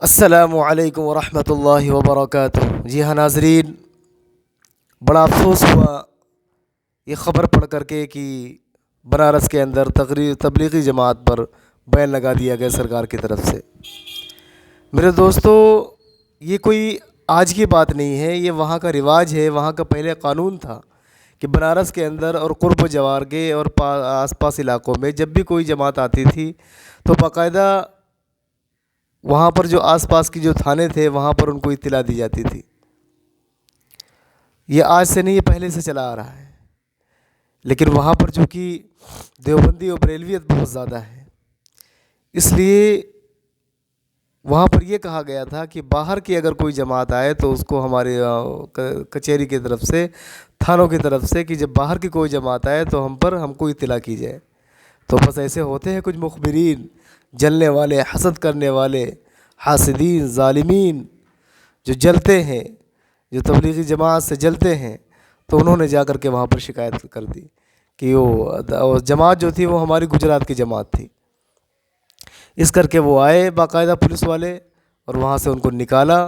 السلام علیکم ورحمۃ اللہ وبرکاتہ۔ جی ہاں ناظرین، بڑا افسوس ہوا یہ خبر پڑھ کر کے کہ بنارس کے اندر تبلیغی جماعت پر بین لگا دیا گیا سرکار کی طرف سے۔ میرے دوستو، یہ کوئی آج کی بات نہیں ہے، یہ وہاں کا رواج ہے، وہاں کا پہلے قانون تھا کہ بنارس کے اندر اور قرب و جوار کے اور آس پاس علاقوں میں جب بھی کوئی جماعت آتی تھی تو باقاعدہ وہاں پر جو آس پاس کی جو تھانے تھے وہاں پر ان کو اطلاع دی جاتی تھی۔ یہ آج سے نہیں، یہ پہلے سے چلا آ رہا ہے، لیکن وہاں پر چونکہ دیوبندی اور بریلویت بہت زیادہ ہے، اس لیے وہاں پر یہ کہا گیا تھا کہ باہر کی اگر کوئی جماعت آئے تو اس کو ہمارے کچہری کی طرف سے، تھانوں کی طرف سے، کہ جب باہر کی کوئی جماعت آئے تو ہم کو اطلاع کی جائے۔ تو بس ایسے ہوتے ہیں کچھ مخبرین، جلنے والے، حسد کرنے والے، حاسدین، ظالمین جو جلتے ہیں، جو تبلیغی جماعت سے جلتے ہیں، تو انہوں نے جا کر کے وہاں پر شکایت کر دی کہ وہ جماعت جو تھی وہ ہماری گجرات کی جماعت تھی۔ اس کر کے وہ آئے باقاعدہ پولیس والے اور وہاں سے ان کو نکالا،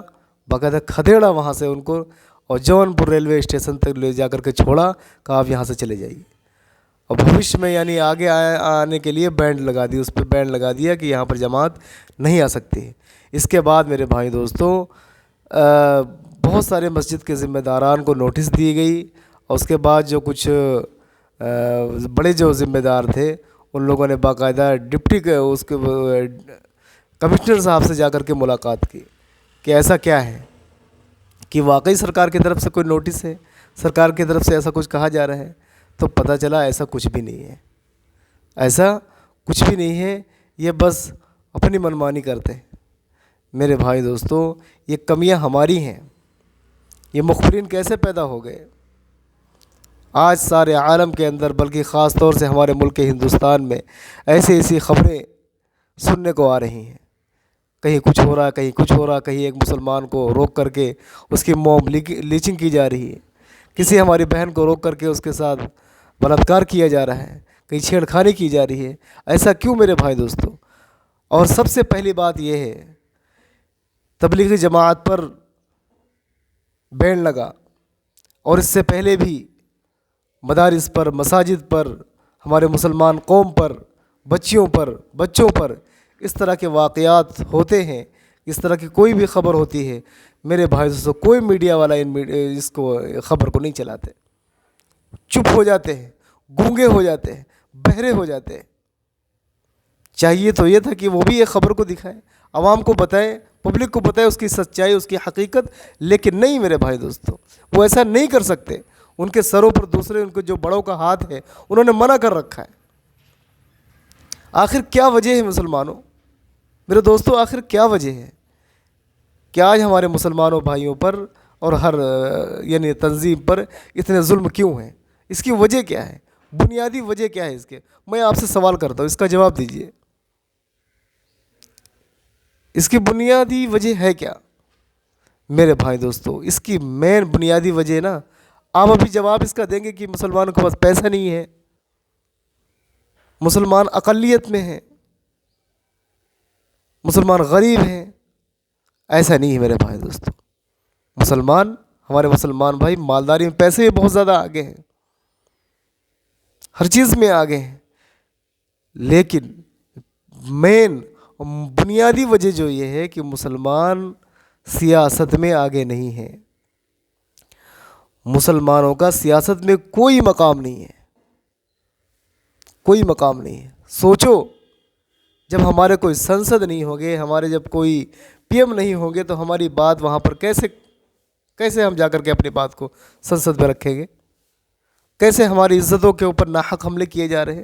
باقاعدہ کھدیڑا وہاں سے ان کو، اور جون پور ریلوے اسٹیشن تک لے جا کر کے چھوڑا، کہا آپ یہاں سے چلے جائیے۔ اور بھوشیہ میں یعنی آگے آنے کے لیے بینڈ لگا دی، اس پہ بینڈ لگا دیا کہ یہاں پر جماعت نہیں آ سکتی۔ اس کے بعد میرے بھائی دوستو، بہت سارے مسجد کے ذمہ داران کو نوٹس دی گئی، اور اس کے بعد جو کچھ بڑے جو ذمہ دار تھے ان لوگوں نے باقاعدہ ڈپٹی اس کے کمشنر صاحب سے جا کر کے ملاقات کی کہ ایسا کیا ہے، کہ واقعی سرکار کی طرف سے کوئی نوٹس ہے، سرکار کی طرف سے ایسا کچھ کہا جا رہا ہے۔ تو پتہ چلا ایسا کچھ بھی نہیں ہے، ایسا کچھ بھی نہیں ہے، یہ بس اپنی منمانی کرتے ہیں۔ میرے بھائی دوستو، یہ کمیاں ہماری ہیں، یہ مخبرین کیسے پیدا ہو گئے؟ آج سارے عالم کے اندر، بلکہ خاص طور سے ہمارے ملک ہندوستان میں ایسی خبریں سننے کو آ رہی ہیں، کہیں کچھ ہو رہا، کہیں کچھ ہو رہا، کہیں ایک مسلمان کو روک کر کے اس کی موب لیچنگ کی جا رہی ہے، کسی ہماری بہن کو روک کر کے اس کے ساتھ بلاత్కాر کیا جا رہا ہے، کہیں چھیڑ خانی کی جا رہی ہے۔ ایسا کیوں میرے بھائی دوستو؟ اور سب سے پہلی بات یہ ہے، تبلیغی جماعت پر بین لگا، اور اس سے پہلے بھی مدارس پر، مساجد پر، ہمارے مسلمان قوم پر، بچوں پر اس طرح کے واقعات ہوتے ہیں، اس طرح کی کوئی بھی خبر ہوتی ہے، میرے بھائی دوستو کوئی میڈیا والا اس کو خبر کو نہیں چلاتے، چپ ہو جاتے ہیں، گونگے ہو جاتے ہیں، بہرے ہو جاتے ہیں۔ چاہیے تو یہ تھا کہ وہ بھی یہ خبر کو دکھائے، عوام کو بتائیں، پبلک کو بتائے اس کی سچائی، اس کی حقیقت، لیکن نہیں میرے بھائی دوستو، وہ ایسا نہیں کر سکتے۔ ان کے سروں پر دوسرے، ان کے جو بڑوں کا ہاتھ ہے، انہوں نے منع کر رکھا ہے۔ آخر کیا وجہ ہے مسلمانوں؟ میرے دوستو، آخر کیا وجہ ہے کہ آج ہمارے مسلمانوں بھائیوں پر اور ہر یعنی تنظیم پر اتنے ظلم کیوں ہیں؟ اس کی وجہ کیا ہے؟ بنیادی وجہ کیا ہے اس کے؟ میں آپ سے سوال کرتا ہوں، اس کا جواب دیجئے۔ اس کی بنیادی وجہ ہے کیا میرے بھائی دوستو؟ اس کی مین بنیادی وجہ نا، آپ ابھی جواب اس کا دیں گے کہ مسلمانوں کے پاس پیسہ نہیں ہے، مسلمان اقلیت میں ہیں، مسلمان غریب ہیں۔ ایسا نہیں ہے میرے بھائی دوستو، ہمارے مسلمان بھائی مالداری میں، پیسے میں بہت زیادہ آگے ہیں، ہر چیز میں آگے ہیں، لیکن مین بنیادی وجہ جو یہ ہے کہ مسلمان سیاست میں آگے نہیں ہیں، مسلمانوں کا سیاست میں کوئی مقام نہیں ہے، کوئی مقام نہیں ہے۔ سوچو، جب ہمارے کوئی سنسد نہیں ہوگے، ہمارے جب کوئی پی ایم نہیں ہوں گے، تو ہماری بات وہاں پر کیسے ہم جا کر کے اپنی بات کو سنسد میں رکھیں گے؟ کیسے ہماری عزتوں کے اوپر ناحق حملے کیے جا رہے ہیں؟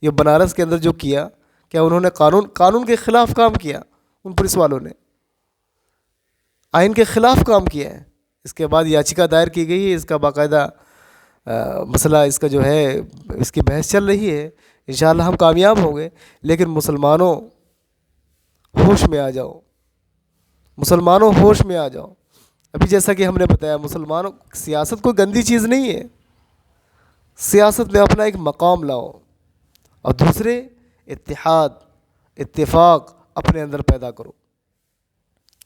یہ بنارس کے اندر جو کیا انہوں نے قانون کے خلاف کام کیا، ان پولیس والوں نے آئین کے خلاف کام کیا ہے۔ اس کے بعد یاچکا دائر کی گئی ہے، اس کا باقاعدہ مسئلہ، اس کا جو ہے، اس کی بحث چل رہی ہے، انشاءاللہ ہم کامیاب ہوں گے۔ لیکن مسلمانوں ہوش میں آ جاؤ، مسلمانوں ہوش میں آ جاؤ۔ ابھی جیسا کہ ہم نے بتایا، مسلمانوں، سیاست کوئی گندی چیز نہیں ہے، سیاست میں اپنا ایک مقام لاؤ، اور دوسرے اتحاد، اتفاق اپنے اندر پیدا کرو۔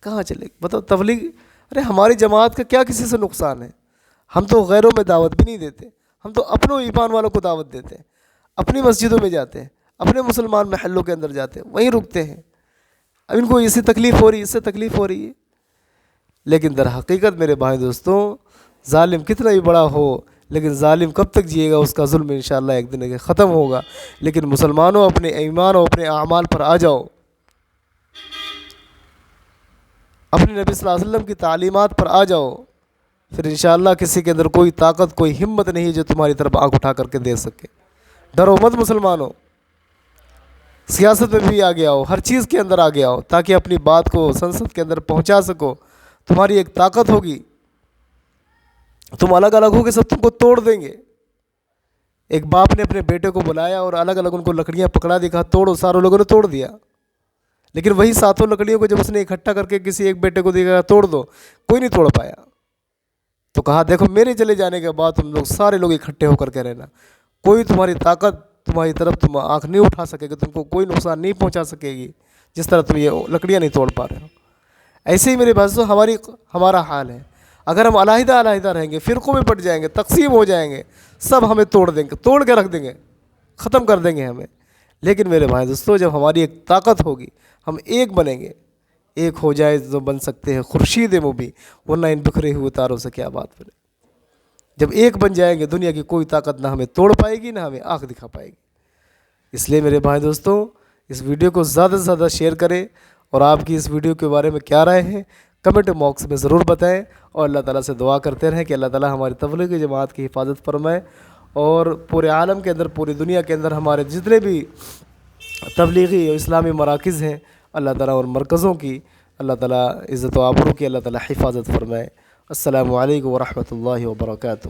کہاں چلے گی؟ بتاؤ تبلیغ، ارے ہماری جماعت کا کیا کسی سے نقصان ہے؟ ہم تو غیروں میں دعوت بھی نہیں دیتے، ہم تو اپنوں ایمان والوں کو دعوت دیتے ہیں، اپنی مسجدوں میں جاتے ہیں، اپنے مسلمان محلوں کے اندر جاتے ہیں، وہیں رکتے ہیں۔ اب ان کو اس سے تکلیف ہو رہی ہے، اس سے تکلیف ہو رہی ہے، لیکن در حقیقت میرے بھائی دوستوں، ظالم کتنا ہی بڑا ہو لیکن ظالم کب تک جیے گا؟ اس کا ظلم انشاءاللہ ایک دن ختم ہوگا۔ لیکن مسلمانوں اپنے ایمان اور اپنے اعمال پر آ جاؤ، اپنے نبی صلی اللہ علیہ وسلم کی تعلیمات پر آ جاؤ، پھر انشاءاللہ کسی کے اندر کوئی طاقت، کوئی ہمت نہیں ہے جو تمہاری طرف آنکھ اٹھا کر کے دے سکے۔ ڈرو مت مسلمانوں، سیاست میں بھی آگے آؤ، ہر چیز کے اندر آگے آؤ تاکہ اپنی بات کو سنسد کے اندر پہنچا سکو۔ تمہاری ایک طاقت ہوگی، تم الگ الگ ہو کے سب تم کو توڑ دیں گے۔ ایک باپ نے اپنے بیٹے کو بلایا اور الگ الگ ان کو لکڑیاں پکڑا دی، کہا توڑو، سارے لوگوں نے توڑ دیا، لیکن وہی ساتوں لکڑیوں کو جب اس نے اکٹھا کر کے کسی ایک بیٹے کو دیا توڑ دو، کوئی نہیں توڑ پایا۔ تو کہا دیکھو میرے چلے جانے کے بعد تم لوگ سارے لوگ اکٹھے ہو کر کے رہنا، کوئی تمہاری طاقت تمہاری طرف تم آنکھ نہیں اٹھا سکے گا، تم کو کوئی نقصان نہیں پہنچا سکے گی، جس طرح تم یہ لکڑیاں نہیں توڑ پا رہے ہو۔ ایسے ہی میرے بھائیو ہمارا حال ہے، اگر ہم علیحدہ علیحدہ رہیں گے، فرقوں میں بٹ جائیں گے، تقسیم ہو جائیں گے، سب ہمیں توڑ دیں گے، توڑ کے رکھ دیں گے، ختم کر دیں گے ہمیں۔ لیکن میرے بھائی دوستو، جب ہماری ایک طاقت ہوگی، ہم ایک بنیں گے، ایک ہو جائے تو بن سکتے ہیں خورشید مبیں، ورنہ ان بکھرے ہوئے تاروں سے کیا بات کرے۔ جب ایک بن جائیں گے، دنیا کی کوئی طاقت نہ ہمیں توڑ پائے گی، نہ ہمیں آنکھ دکھا پائے گی۔ اس لیے میرے بھائی دوستوں، اس ویڈیو کو زیادہ سے زیادہ شیئر کریں، اور آپ کی اس ویڈیو کے بارے میں کیا رائے ہے کمنٹ باکس میں ضرور بتائیں، اور اللہ تعالیٰ سے دعا کرتے رہیں کہ اللہ تعالیٰ ہماری تبلیغی جماعت کی حفاظت فرمائے، اور پورے عالم کے اندر، پوری دنیا کے اندر ہمارے جتنے بھی تبلیغی اور اسلامی مراکز ہیں، اللہ تعالیٰ اور مرکزوں کی اللہ تعالیٰ عزت و آبرو کی اللہ تعالیٰ حفاظت فرمائے۔ السلام علیکم ورحمۃ اللہ وبرکاتہ۔